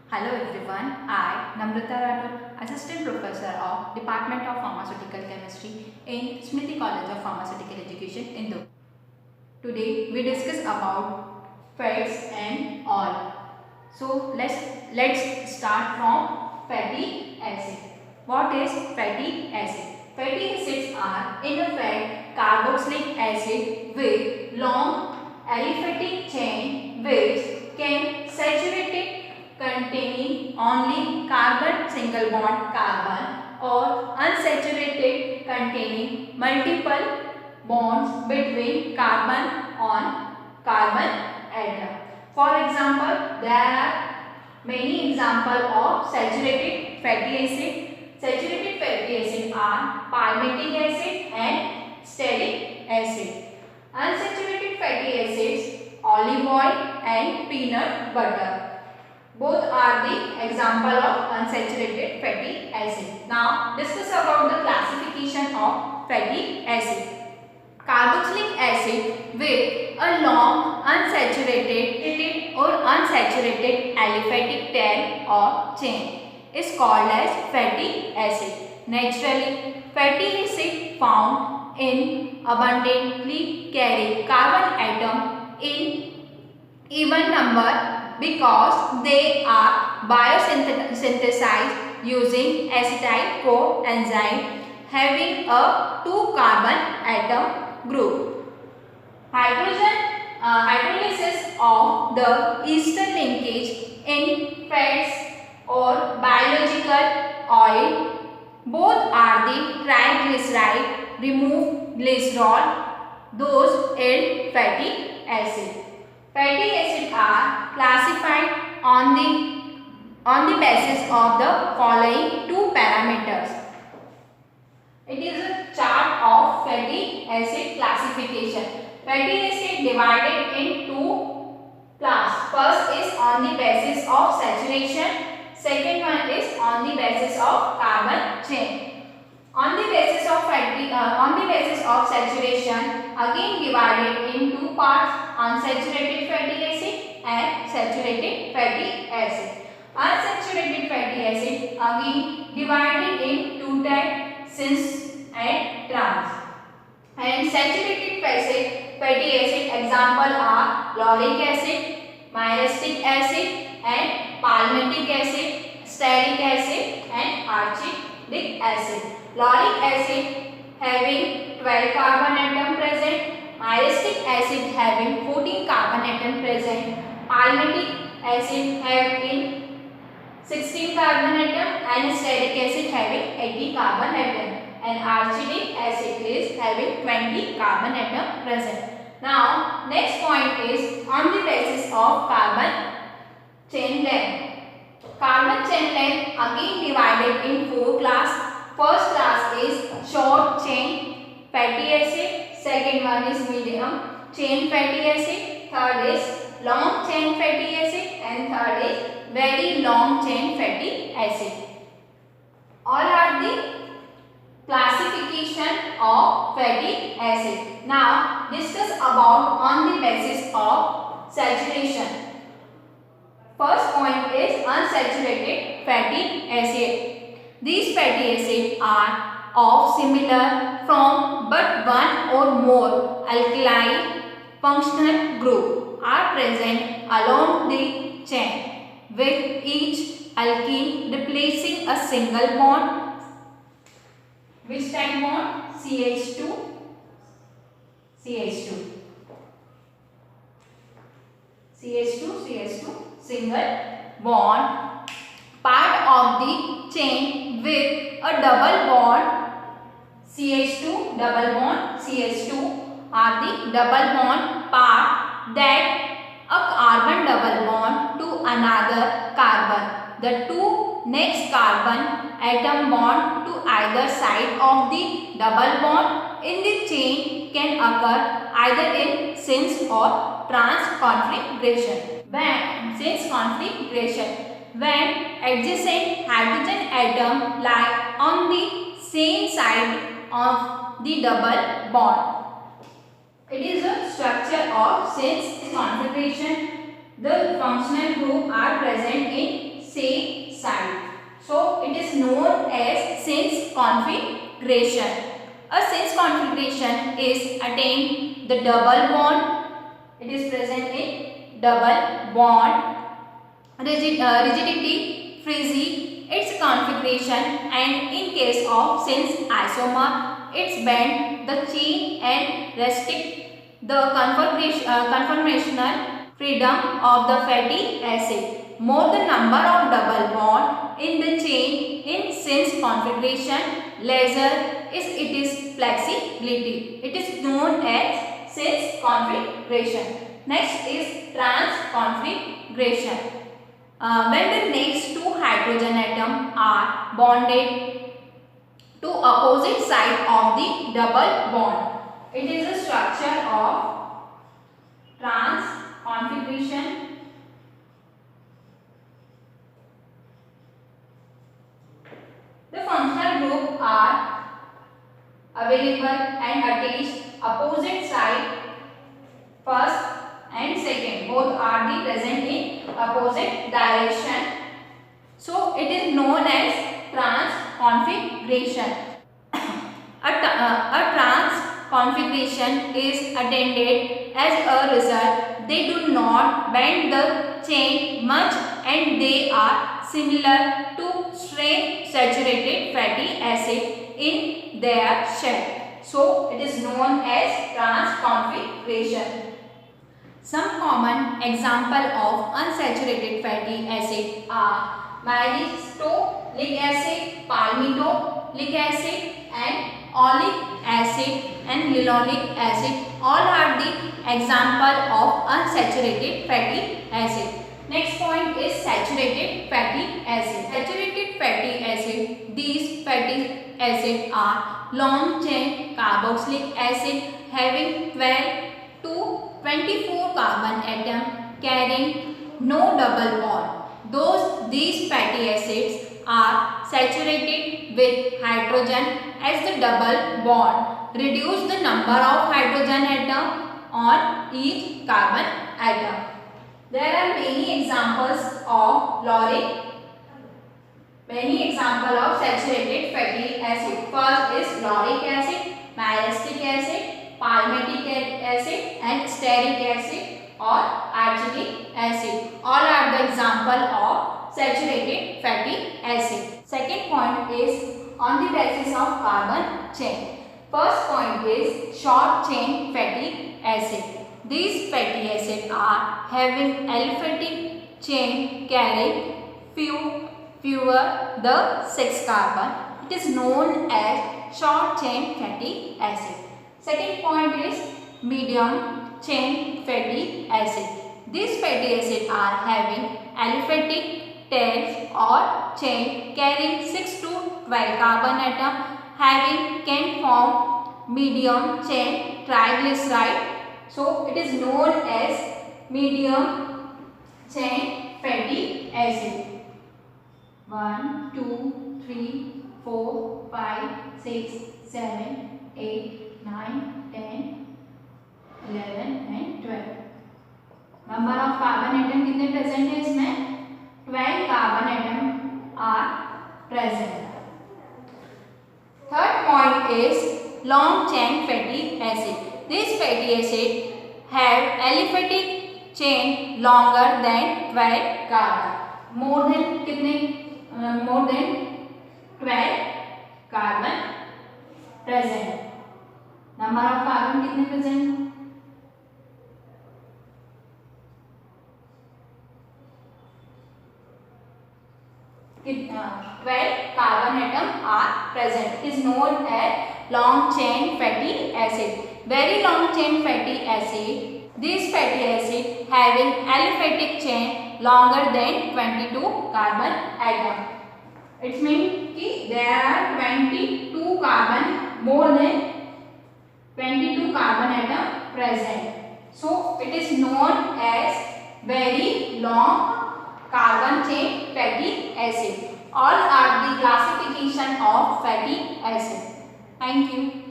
Hello everyone, I, Namrata Rathod, Assistant Professor of Department of Pharmaceutical Chemistry in Smriti College of Pharmaceutical Education, Indore. Today we discuss about fats and oil. So let's start from fatty acid. What is fatty acid? Fatty acids are in effect carboxylic acid with long aliphatic chain which can saturate it containing only carbon single bond carbon or unsaturated containing multiple bonds between carbon on carbon atom. For example, there are many examples of saturated fatty acid. Saturated fatty acid are palmitic acid and stearic acid. Unsaturated fatty acids, olive oil and peanut butter. Both are the example of unsaturated fatty acid. Now discuss about the classification of fatty acid. Carboxylic acid with a long unsaturated or unsaturated aliphatic tail or chain is called as fatty acid. Naturally, fatty acid found in abundantly carry carbon atom in even number because they are biosynthesized using acetyl coenzyme having a 2 carbon atom group. Hydrolysis of the ester linkage in fats or biological oil. Both are the triglyceride remove glycerol, those yield fatty acid. Fatty acids are classified on the basis of the following two parameters. It is a chart of fatty acid classification. Fatty acid divided in two class. First is on the basis of saturation. Second one is on the basis of carbon chain. On the basis of saturation, again divided in two parts: unsaturated fatty acid and saturated fatty acid. Unsaturated fatty acid again divided in two types: cis and trans. And saturated fatty acid example are lauric acid, myristic acid, and palmitic acid, stearic acid, and arachidonic acid. Lauric acid having 12 carbon atom present, myristic acid having 14 carbon atom present, palmitic acid having 16 carbon atom, and stearic acid having 80 carbon atom, and arachidonic acid is having 20 carbon atom present. Now next point is on the basis of carbon chain length. Carbon chain length again divided in four classes. First class is short chain fatty acid, second one is medium chain fatty acid, third is long chain fatty acid, and third is very long chain fatty acid. All are the classification of fatty acid. Now discuss about on the basis of saturation. First point is unsaturated fatty acid. These fatty acids are of similar from but one or more alkali functional group are present along the chain, with each alkene replacing a single bond. Which type bond? CH2, CH2, CH2, CH2, single bond. Part of the chain with a double bond CH2, double bond CH2 are the double bond part that a carbon double bond to another carbon. The two next carbon atom bond to either side of the double bond in the chain can occur either in cis or trans configuration. When adjacent hydrogen atom lie on the same side of the double bond. It is a structure of cis configuration. The functional group are present in same configuration. A cis configuration is attain the double bond. It is present in double bond. Rigidity, frizzy, its configuration, and in case of cis isomer, its bend the chain and restrict the conformational freedom of the fatty acid. More the number of double bond in the chain in cis configuration, lesser is it is flexibility. It is known as cis configuration. Next is trans configuration. When the next two hydrogen atoms are bonded to opposite side of the double bond, it is a structure of trans configuration. The functional group are available and attached opposite side first and second. Both are the present in opposite direction. So it is known as trans configuration. A trans configuration is attended as a result. They do not bend the chain much and they are similar to straight saturated fatty acid in their shape. So it is known as trans configuration. Some common example of unsaturated fatty acid are myrtolic acid, palmitoleic acid, and oleic acid and linoleic acid. All are the example of unsaturated fatty acid. Next point is saturated fatty acid. Saturated fatty acid. These fatty acids are long chain carboxylic acid having 12 to 24 carbon atom carrying no double bond. These fatty acids are saturated with hydrogen as the double bond reduce the number of hydrogen atom on each carbon atom. There are many examples of saturated fatty acid. First is lauric acid, myristic acid, palmitic acid, and stearic acid or arginic acid. All are the example of saturated fatty acid. Second point is on the basis of carbon chain. First point is short chain fatty acid. These fatty acids are having aliphatic chain carrying fewer the 6 carbon. It is known as short chain fatty acid. Second point is medium chain fatty acid. These fatty acids are having aliphatic tails or chain carrying 6 to 12 carbon atom can form medium chain triglyceride. So it is known as medium chain fatty acid. 1, 2, 3, 4, 5, 6, 7, 8, 9, 10, 11 and 12. Number of carbon atom कितने present है इसमें? 12 carbon atom are present. Third point is long chain fatty acid. These fatty acids have aliphatic chain longer than 12 carbon. More than 12 carbon present. Number of carbon कितने present? कितना? 12 carbon atom are present. It is known as long chain fatty acid. Very long chain fatty acid. These fatty acid having aliphatic chain longer than 22 carbon atom. It means कि there are 22 carbon, more than 22 carbon atom present. So it is known as very long carbon chain fatty acid. All are the classification of fatty acid. Thank you.